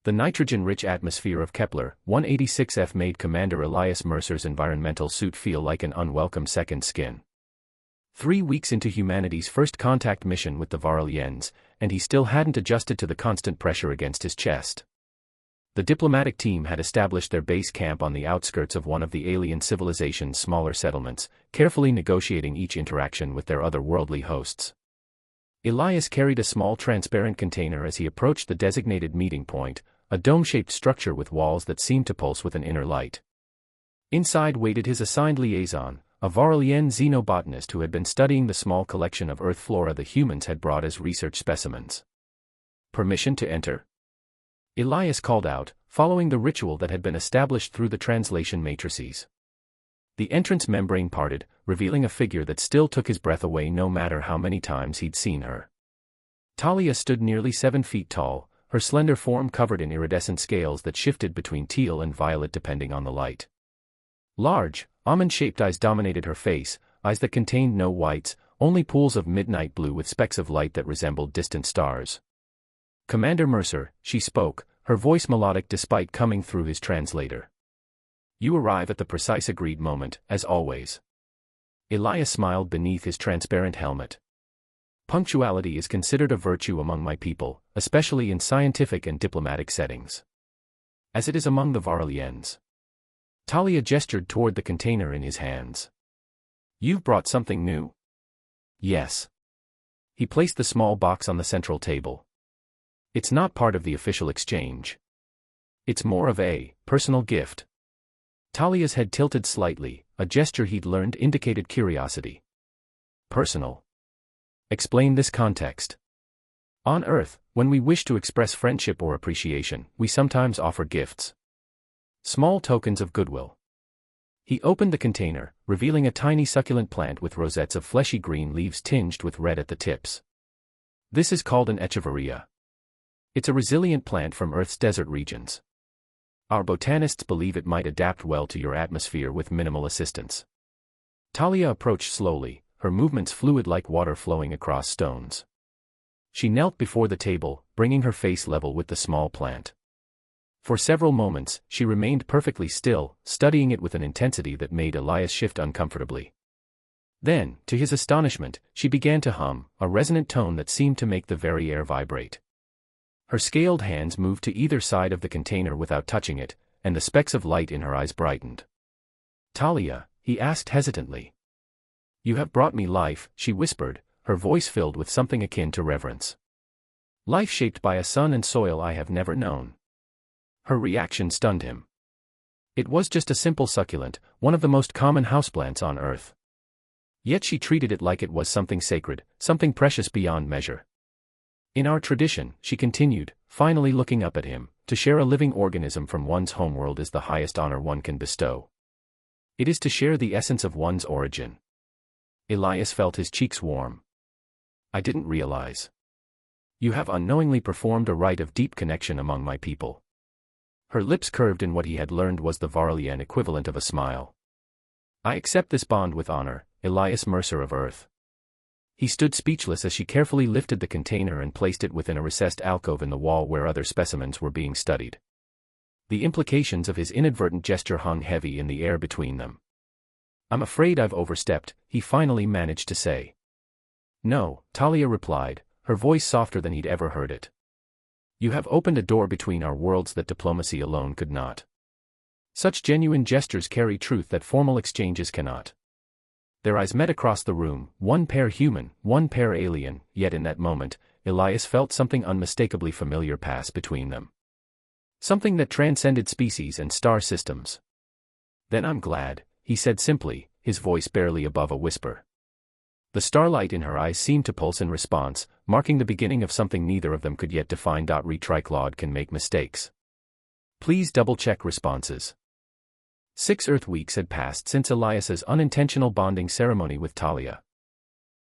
The nitrogen-rich atmosphere of Kepler-186f made Commander Elias Mercer's environmental suit feel like an unwelcome second skin. 3 weeks into humanity's first contact mission with the Varaliens, and he still hadn't adjusted to the constant pressure against his chest. The diplomatic team had established their base camp on the outskirts of one of the alien civilization's smaller settlements, carefully negotiating each interaction with their otherworldly hosts. Elias carried a small transparent container as he approached the designated meeting point, a dome-shaped structure with walls that seemed to pulse with an inner light. Inside waited his assigned liaison, a Varalien xenobotanist who had been studying the small collection of Earth flora the humans had brought as research specimens. "Permission to enter?" Elias called out, following the ritual that had been established through the translation matrices. The entrance membrane parted, revealing a figure that still took his breath away no matter how many times he'd seen her. Talia stood nearly 7 feet tall, her slender form covered in iridescent scales that shifted between teal and violet depending on the light. Large, almond-shaped eyes dominated her face, eyes that contained no whites, only pools of midnight blue with specks of light that resembled distant stars. "Commander Mercer," she spoke, her voice melodic despite coming through his translator. "You arrive at the precise agreed moment, as always." Elias smiled beneath his transparent helmet. "Punctuality is considered a virtue among my people, especially in scientific and diplomatic settings. As it is among the Varaliens." Talia gestured toward the container in his hands. "You've brought something new?" "Yes." He placed the small box on the central table. "It's not part of the official exchange. It's more of a personal gift." Talia's head tilted slightly, a gesture he'd learned indicated curiosity. "Personal? Explain this context." "On Earth, when we wish to express friendship or appreciation, we sometimes offer gifts. Small tokens of goodwill." He opened the container, revealing a tiny succulent plant with rosettes of fleshy green leaves tinged with red at the tips. "This is called an echeveria. It's a resilient plant from Earth's desert regions. Our botanists believe it might adapt well to your atmosphere with minimal assistance." Talia approached slowly, her movements fluid like water flowing across stones. She knelt before the table, bringing her face level with the small plant. For several moments, she remained perfectly still, studying it with an intensity that made Elias shift uncomfortably. Then, to his astonishment, she began to hum, a resonant tone that seemed to make the very air vibrate. Her scaled hands moved to either side of the container without touching it, and the specks of light in her eyes brightened. "Talia," he asked hesitantly. "You have brought me life," she whispered, her voice filled with something akin to reverence. "Life shaped by a sun and soil I have never known." Her reaction stunned him. It was just a simple succulent, one of the most common houseplants on Earth. Yet she treated it like it was something sacred, something precious beyond measure. "In our tradition," she continued, finally looking up at him, "to share a living organism from one's homeworld is the highest honor one can bestow. It is to share the essence of one's origin." Elias felt his cheeks warm. "I didn't realize. You have unknowingly performed a rite of deep connection among my people." Her lips curved in what he had learned was the Varalien equivalent of a smile. "I accept this bond with honor, Elias Mercer of Earth." He stood speechless as she carefully lifted the container and placed it within a recessed alcove in the wall where other specimens were being studied. The implications of his inadvertent gesture hung heavy in the air between them. "I'm afraid I've overstepped," he finally managed to say. "No," Talia replied, her voice softer than he'd ever heard it. "You have opened a door between our worlds that diplomacy alone could not. Such genuine gestures carry truth that formal exchanges cannot." Their eyes met across the room, one pair human, one pair alien, yet in that moment, Elias felt something unmistakably familiar pass between them. Something that transcended species and star systems. "Then I'm glad," he said simply, his voice barely above a whisper. The starlight in her eyes seemed to pulse in response, marking the beginning of something neither of them could yet define. Retriclod can make mistakes. Please double-check responses. 6 Earth weeks had passed since Elias's unintentional bonding ceremony with Talia.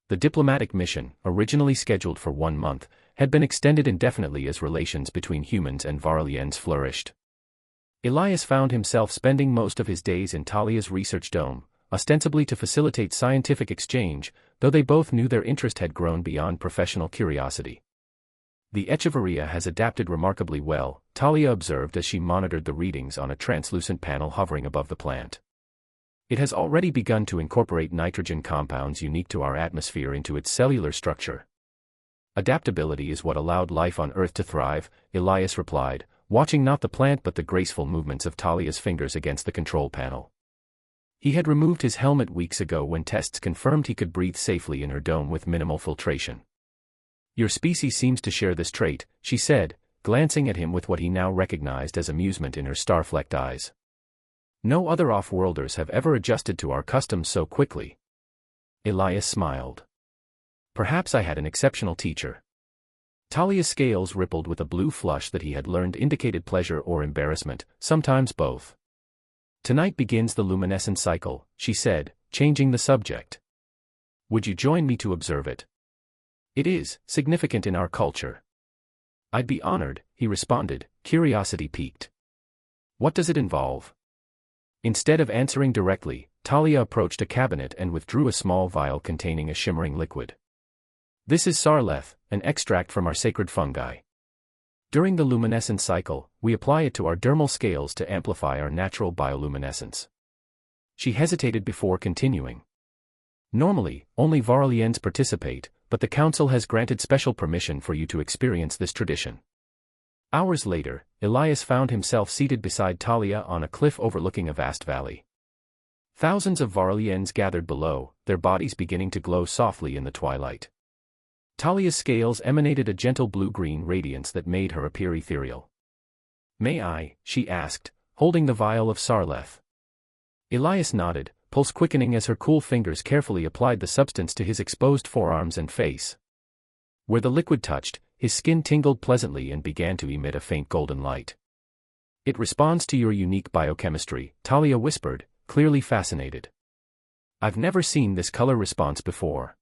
The diplomatic mission, originally scheduled for 1 month, had been extended indefinitely as relations between humans and Varaliens flourished. Elias found himself spending most of his days in Talia's research dome, ostensibly to facilitate scientific exchange, though they both knew their interest had grown beyond professional curiosity. The HFY has adapted remarkably well, Talia observed as she monitored the readings on a translucent panel hovering above the plant. It has already begun to incorporate nitrogen compounds unique to our atmosphere into its cellular structure. Adaptability is what allowed life on Earth to thrive, Elias replied, watching not the plant but the graceful movements of Talia's fingers against the control panel. He had removed his helmet weeks ago when tests confirmed he could breathe safely in her dome with minimal filtration. Your species seems to share this trait, she said, glancing at him with what he now recognized as amusement in her star-flecked eyes. No other off-worlders have ever adjusted to our customs so quickly. Elias smiled. Perhaps I had an exceptional teacher. Talia's scales rippled with a blue flush that he had learned indicated pleasure or embarrassment, sometimes both. Tonight begins the luminescent cycle, she said, changing the subject. Would you join me to observe it? It is significant in our culture. I'd be honored, he responded, curiosity piqued. What does it involve? Instead of answering directly, Talia approached a cabinet and withdrew a small vial containing a shimmering liquid. This is sarleth, an extract from our sacred fungi. During the luminescent cycle, we apply it to our dermal scales to amplify our natural bioluminescence. She hesitated before continuing. Normally, only Varalians participate, but the Council has granted special permission for you to experience this tradition. Hours later, Elias found himself seated beside Talia on a cliff overlooking a vast valley. Thousands of Varalians gathered below, their bodies beginning to glow softly in the twilight. Talia's scales emanated a gentle blue-green radiance that made her appear ethereal. May I? She asked, holding the vial of sarleth. Elias nodded, pulse quickening as her cool fingers carefully applied the substance to his exposed forearms and face. Where the liquid touched, his skin tingled pleasantly and began to emit a faint golden light. It responds to your unique biochemistry, Talia whispered, clearly fascinated. I've never seen this color response before.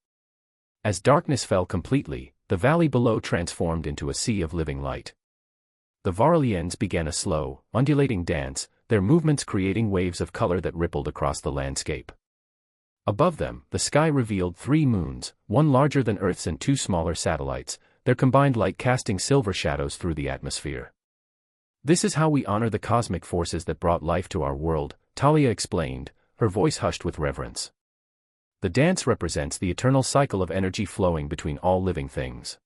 As darkness fell completely, the valley below transformed into a sea of living light. The Varalians began a slow, undulating dance, their movements creating waves of color that rippled across the landscape. Above them, the sky revealed 3 moons, one larger than Earth's and 2 smaller satellites, their combined light casting silver shadows through the atmosphere. This is how we honor the cosmic forces that brought life to our world, Talia explained, her voice hushed with reverence. The dance represents the eternal cycle of energy flowing between all living things.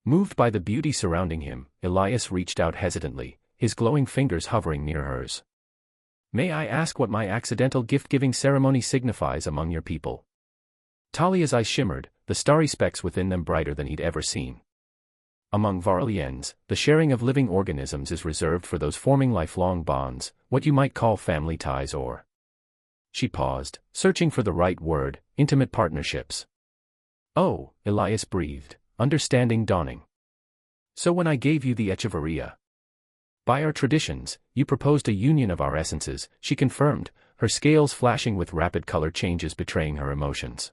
Moved by the beauty surrounding him, Elias reached out hesitantly, his glowing fingers hovering near hers. May I ask what my accidental gift-giving ceremony signifies among your people? Talia's eyes shimmered, the starry specks within them brighter than he'd ever seen. Among Varalians, the sharing of living organisms is reserved for those forming lifelong bonds, what you might call family ties or... She paused, searching for the right word, intimate partnerships. Oh, Elias breathed, understanding dawning. So when I gave you the HFY, by our traditions, you proposed a union of our essences, she confirmed, her scales flashing with rapid color changes betraying her emotions.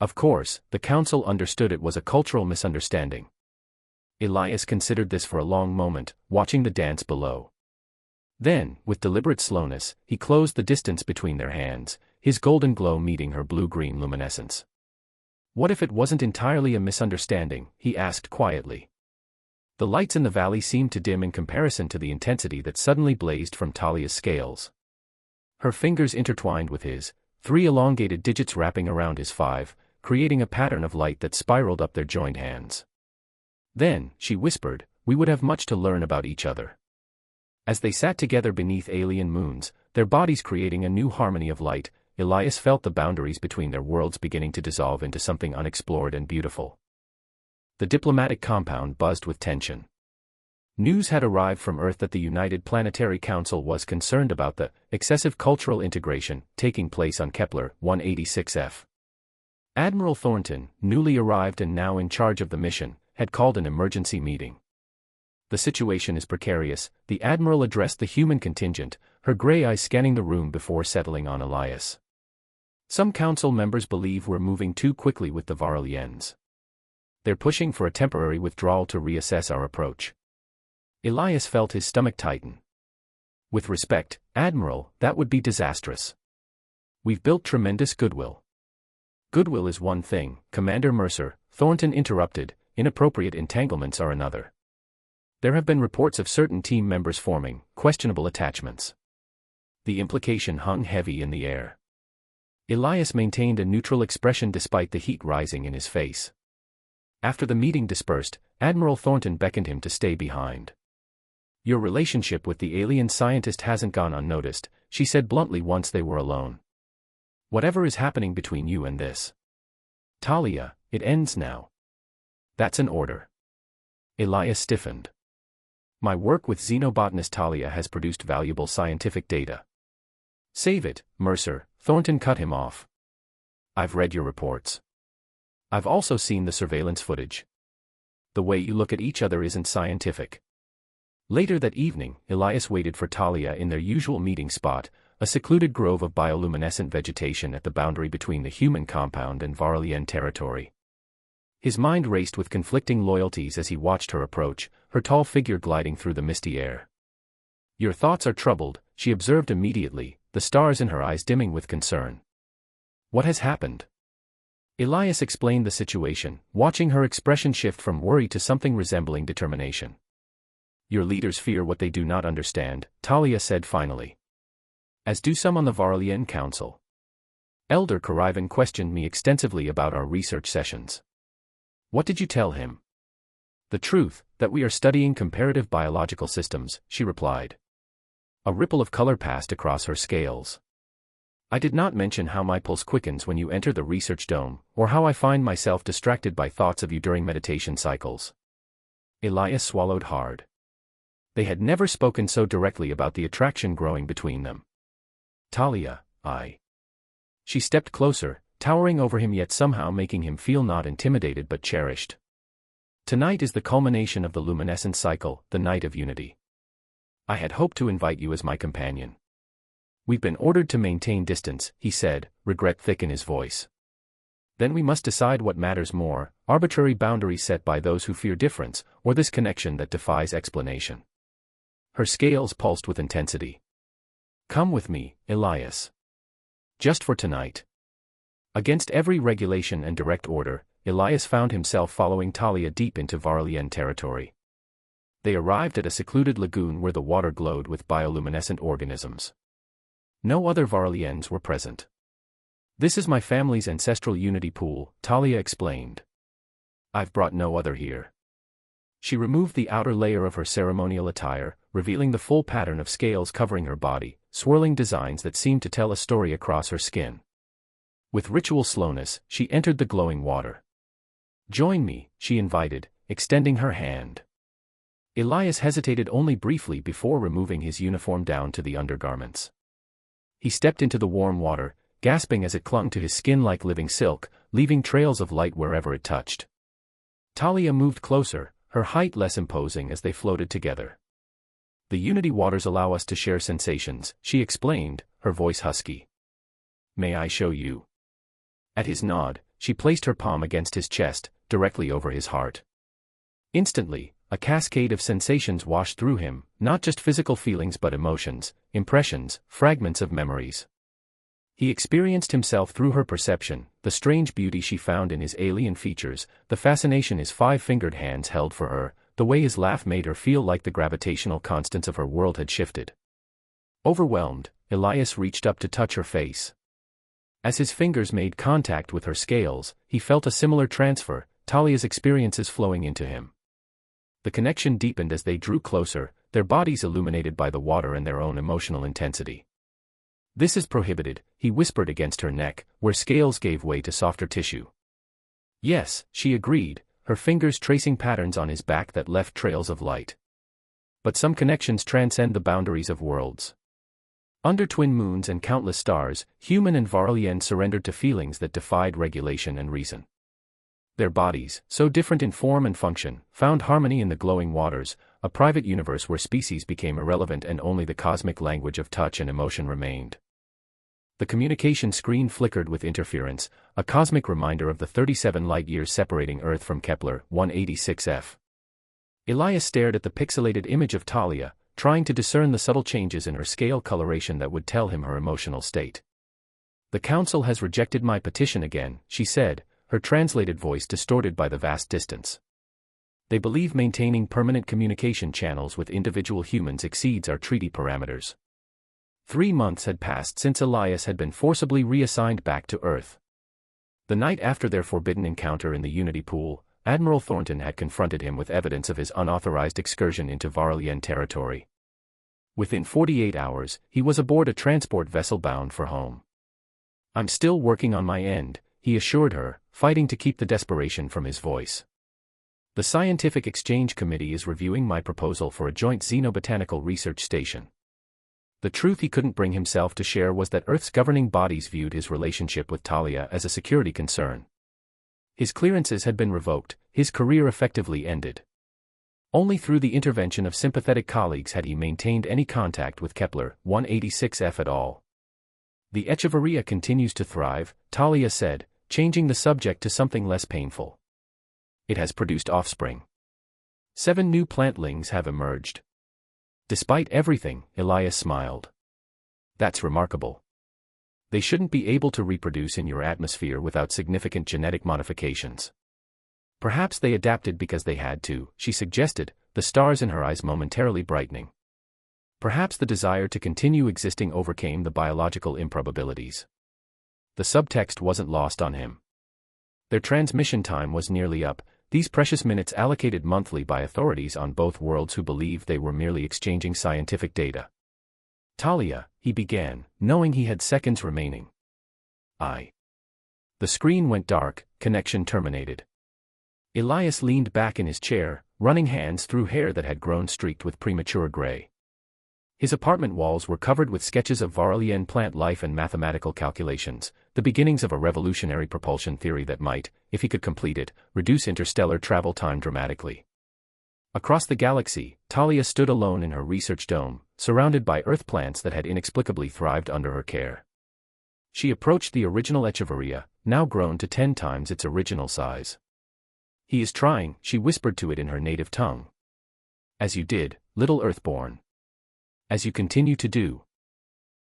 Of course, the Council understood it was a cultural misunderstanding. Elias considered this for a long moment, watching the dance below. Then, with deliberate slowness, he closed the distance between their hands, his golden glow meeting her blue-green luminescence. What if it wasn't entirely a misunderstanding, he asked quietly. The lights in the valley seemed to dim in comparison to the intensity that suddenly blazed from Talia's scales. Her fingers intertwined with his, 3 elongated digits wrapping around his 5, creating a pattern of light that spiraled up their joined hands. Then, she whispered, we would have much to learn about each other. As they sat together beneath alien moons, their bodies creating a new harmony of light, Elias felt the boundaries between their worlds beginning to dissolve into something unexplored and beautiful. The diplomatic compound buzzed with tension. News had arrived from Earth that the United Planetary Council was concerned about the excessive cultural integration taking place on Kepler 186f. Admiral Thornton, newly arrived and now in charge of the mission, had called an emergency meeting. The situation is precarious, the Admiral addressed the human contingent, her gray eyes scanning the room before settling on Elias. Some council members believe we're moving too quickly with the Varalians. They're pushing for a temporary withdrawal to reassess our approach. Elias felt his stomach tighten. With respect, Admiral, that would be disastrous. We've built tremendous goodwill. Goodwill is one thing, Commander Mercer, Thornton interrupted, inappropriate entanglements are another. There have been reports of certain team members forming questionable attachments. The implication hung heavy in the air. Elias maintained a neutral expression despite the heat rising in his face. After the meeting dispersed, Admiral Thornton beckoned him to stay behind. "Your relationship with the alien scientist hasn't gone unnoticed," she said bluntly once they were alone. "Whatever is happening between you and this Talia, it ends now." "That's an order." Elias stiffened. "My work with xenobotanist Talia has produced valuable scientific data." "Save it, Mercer," Thornton cut him off. "I've read your reports. I've also seen the surveillance footage. The way you look at each other isn't scientific." Later that evening, Elias waited for Talia in their usual meeting spot, a secluded grove of bioluminescent vegetation at the boundary between the human compound and Varlian territory. His mind raced with conflicting loyalties as he watched her approach, her tall figure gliding through the misty air. "Your thoughts are troubled," she observed immediately, the stars in her eyes dimming with concern. "What has happened?" Elias explained the situation, watching her expression shift from worry to something resembling determination. "Your leaders fear what they do not understand," Talia said finally. "As do some on the Varlian Council. Elder Karivan questioned me extensively about our research sessions." "What did you tell him?" "The truth, that we are studying comparative biological systems," she replied. A ripple of color passed across her scales. "I did not mention how my pulse quickens when you enter the research dome, or how I find myself distracted by thoughts of you during meditation cycles." Elias swallowed hard. They had never spoken so directly about the attraction growing between them. "Talia, She stepped closer, towering over him yet somehow making him feel not intimidated but cherished. "Tonight is the culmination of the luminescent cycle, the night of unity. I had hoped to invite you as my companion." "We've been ordered to maintain distance," he said, regret thick in his voice. "Then we must decide what matters more, arbitrary boundaries set by those who fear difference, or this connection that defies explanation." Her scales pulsed with intensity. "Come with me, Elias. Just for tonight." Against every regulation and direct order, Elias found himself following Talia deep into Varlian territory. They arrived at a secluded lagoon where the water glowed with bioluminescent organisms. No other Varlians were present. "This is my family's ancestral unity pool," Talia explained. "I've brought no other here." She removed the outer layer of her ceremonial attire, revealing the full pattern of scales covering her body, swirling designs that seemed to tell a story across her skin. With ritual slowness, she entered the glowing water. "Join me," she invited, extending her hand. Elias hesitated only briefly before removing his uniform down to the undergarments. He stepped into the warm water, gasping as it clung to his skin like living silk, leaving trails of light wherever it touched. Talia moved closer, her height less imposing as they floated together. "The Unity waters allow us to share sensations," she explained, her voice husky. "May I show you?" At his nod, she placed her palm against his chest, directly over his heart. Instantly, a cascade of sensations washed through him, not just physical feelings but emotions, impressions, fragments of memories. He experienced himself through her perception, the strange beauty she found in his alien features, the fascination his five-fingered hands held for her, the way his laugh made her feel like the gravitational constants of her world had shifted. Overwhelmed, Elias reached up to touch her face. As his fingers made contact with her scales, he felt a similar transfer, Talia's experiences flowing into him. The connection deepened as they drew closer, their bodies illuminated by the water and their own emotional intensity. "This is prohibited," he whispered against her neck, where scales gave way to softer tissue. "Yes," she agreed, her fingers tracing patterns on his back that left trails of light. "But some connections transcend the boundaries of worlds." Under twin moons and countless stars, human and Varlian surrendered to feelings that defied regulation and reason. Their bodies, so different in form and function, found harmony in the glowing waters, a private universe where species became irrelevant and only the cosmic language of touch and emotion remained. The communication screen flickered with interference, a cosmic reminder of the 37 light-years separating Earth from Kepler 186f. Elias stared at the pixelated image of Talia, trying to discern the subtle changes in her scale coloration that would tell him her emotional state. "The Council has rejected my petition again," she said, her translated voice distorted by the vast distance. They believe maintaining permanent communication channels with individual humans exceeds our treaty parameters. 3 months had passed since Elias had been forcibly reassigned back to Earth. The night after their forbidden encounter in the Unity Pool, Admiral Thornton had confronted him with evidence of his unauthorized excursion into Varalien territory. Within 48 hours, he was aboard a transport vessel bound for home. "I'm still working on my end," he assured her, fighting to keep the desperation from his voice. "The Scientific Exchange Committee is reviewing my proposal for a joint xenobotanical research station." The truth he couldn't bring himself to share was that Earth's governing bodies viewed his relationship with Talia as a security concern. His clearances had been revoked, his career effectively ended. Only through the intervention of sympathetic colleagues had he maintained any contact with Kepler 186f at all. "The Echevarria continues to thrive," Talia said, changing the subject to something less painful. "It has produced offspring. 7 new plantlings have emerged." "Despite everything," Elias smiled. "That's remarkable. They shouldn't be able to reproduce in your atmosphere without significant genetic modifications." "Perhaps they adapted because they had to," she suggested, the stars in her eyes momentarily brightening. "Perhaps the desire to continue existing overcame the biological improbabilities." The subtext wasn't lost on him. Their transmission time was nearly up, these precious minutes allocated monthly by authorities on both worlds who believed they were merely exchanging scientific data. "Talia," he began, knowing he had seconds remaining. The screen went dark, connection terminated. Elias leaned back in his chair, running hands through hair that had grown streaked with premature gray. His apartment walls were covered with sketches of Varalien plant life and mathematical calculations, the beginnings of a revolutionary propulsion theory that might, if he could complete it, reduce interstellar travel time dramatically. Across the galaxy, Talia stood alone in her research dome, surrounded by Earth plants that had inexplicably thrived under her care. She approached the original Echevarria, now grown to 10 times its original size. "He is trying," she whispered to it in her native tongue. "As you did, little Earthborn. As you continue to do."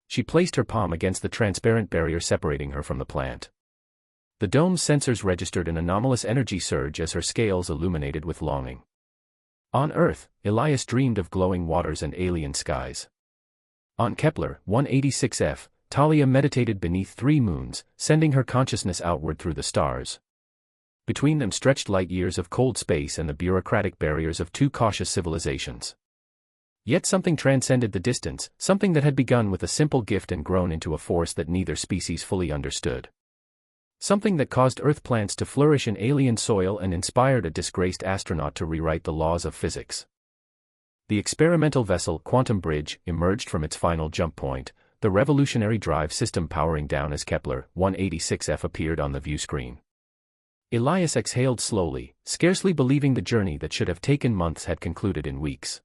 She placed her palm against the transparent barrier separating her from the plant. The dome's sensors registered an anomalous energy surge as her scales illuminated with longing. On Earth, Elias dreamed of glowing waters and alien skies. On Kepler 186f, Talia meditated beneath 3 moons, sending her consciousness outward through the stars. Between them stretched light years of cold space and the bureaucratic barriers of 2 cautious civilizations. Yet something transcended the distance, something that had begun with a simple gift and grown into a force that neither species fully understood. Something that caused Earth plants to flourish in alien soil and inspired a disgraced astronaut to rewrite the laws of physics. The experimental vessel Quantum Bridge emerged from its final jump point, the revolutionary drive system powering down as Kepler 186f appeared on the view screen. Elias exhaled slowly, scarcely believing the journey that should have taken months had concluded in weeks.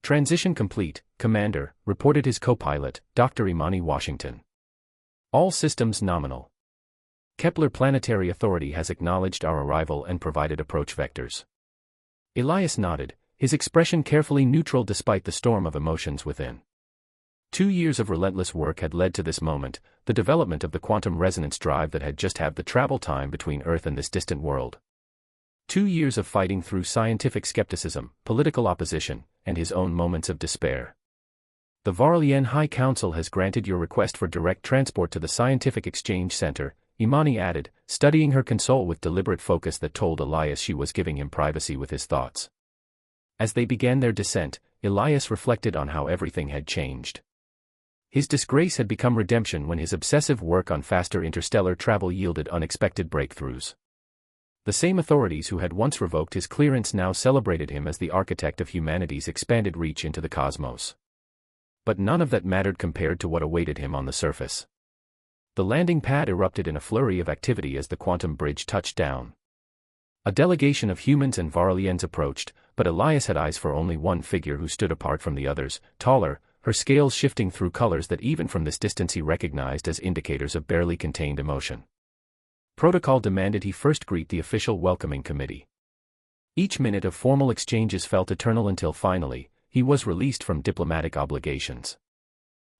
"Transition complete, Commander," reported his co-pilot, Dr. Imani Washington. "All systems nominal. Kepler Planetary Authority has acknowledged our arrival and provided approach vectors." Elias nodded, his expression carefully neutral despite the storm of emotions within. 2 years of relentless work had led to this moment, the development of the quantum resonance drive that had just halved the travel time between Earth and this distant world. 2 years of fighting through scientific skepticism, political opposition, and his own moments of despair. "The Varalien High Council has granted your request for direct transport to the Scientific Exchange Center," Imani added, studying her console with deliberate focus that told Elias she was giving him privacy with his thoughts. As they began their descent, Elias reflected on how everything had changed. His disgrace had become redemption when his obsessive work on faster interstellar travel yielded unexpected breakthroughs. The same authorities who had once revoked his clearance now celebrated him as the architect of humanity's expanded reach into the cosmos. But none of that mattered compared to what awaited him on the surface. The landing pad erupted in a flurry of activity as the quantum bridge touched down. A delegation of humans and Varaliens approached, but Elias had eyes for only one figure who stood apart from the others, taller, her scales shifting through colors that even from this distance he recognized as indicators of barely contained emotion. Protocol demanded he first greet the official welcoming committee. Each minute of formal exchanges felt eternal until finally, he was released from diplomatic obligations.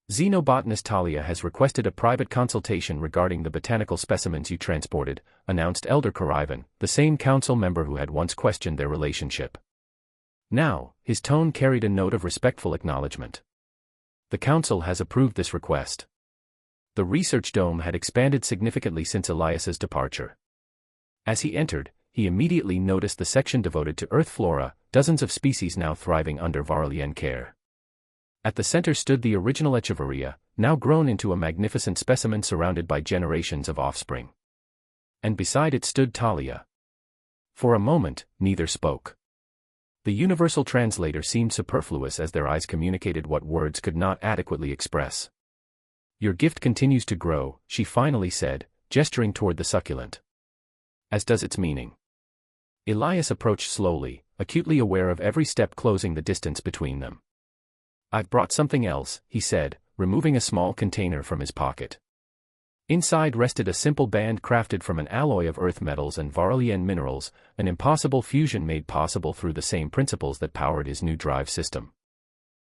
Xenobotanist Talia has requested a private consultation regarding the botanical specimens you transported, announced Elder Karivan, the same council member who had once questioned their relationship. Now, his tone carried a note of respectful acknowledgement. The council has approved this request. The research dome had expanded significantly since Elias's departure. As he entered, he immediately noticed the section devoted to Earth flora, dozens of species now thriving under Varlian care. At the center stood the original Echevarria, now grown into a magnificent specimen surrounded by generations of offspring. And beside it stood Talia. For a moment, neither spoke. The universal translator seemed superfluous as their eyes communicated what words could not adequately express. "Your gift continues to grow," she finally said, gesturing toward the succulent. "As does its meaning." Elias approached slowly, acutely aware of every step closing the distance between them. "I've brought something else," he said, removing a small container from his pocket. Inside rested a simple band crafted from an alloy of earth metals and Varlian minerals, an impossible fusion made possible through the same principles that powered his new drive system.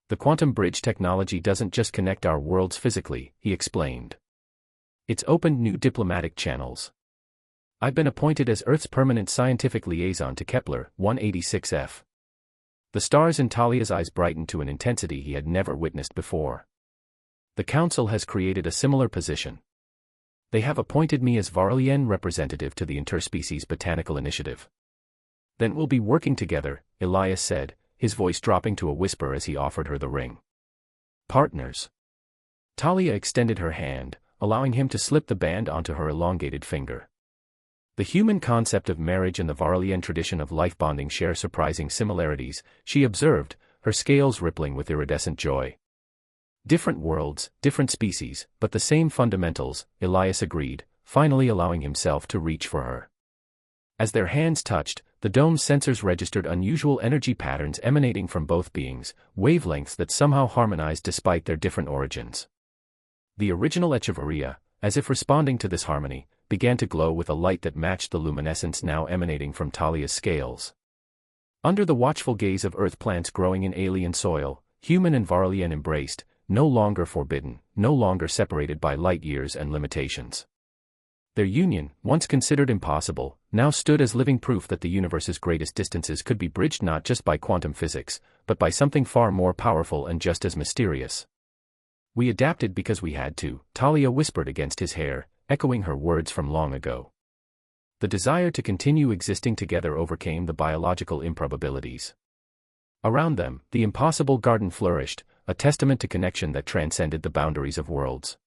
"The quantum bridge technology doesn't just connect our worlds physically," he explained. "It's opened new diplomatic channels. I've been appointed as Earth's permanent scientific liaison to Kepler 186f. The stars in Talia's eyes brightened to an intensity he had never witnessed before. "The Council has created a similar position. They have appointed me as Varlian representative to the Interspecies Botanical Initiative." "Then we'll be working together," Elias said, his voice dropping to a whisper as he offered her the ring. "Partners." Talia extended her hand, allowing him to slip the band onto her elongated finger. The human concept of marriage and the Varlian tradition of life bonding share surprising similarities, she observed, her scales rippling with iridescent joy. "Different worlds, different species, but the same fundamentals," Elias agreed, finally allowing himself to reach for her. As their hands touched, the dome's sensors registered unusual energy patterns emanating from both beings, wavelengths that somehow harmonized despite their different origins. The original Echevarria, as if responding to this harmony, began to glow with a light that matched the luminescence now emanating from Talia's scales. Under the watchful gaze of Earth plants growing in alien soil, human and Varlian embraced, no longer forbidden, no longer separated by light years and limitations. Their union, once considered impossible, now stood as living proof that the universe's greatest distances could be bridged not just by quantum physics, but by something far more powerful and just as mysterious. "We adapted because we had to," Talia whispered against his hair, echoing her words from long ago. The desire to continue existing together overcame the biological improbabilities. Around them, the impossible garden flourished, a testament to connection that transcended the boundaries of worlds.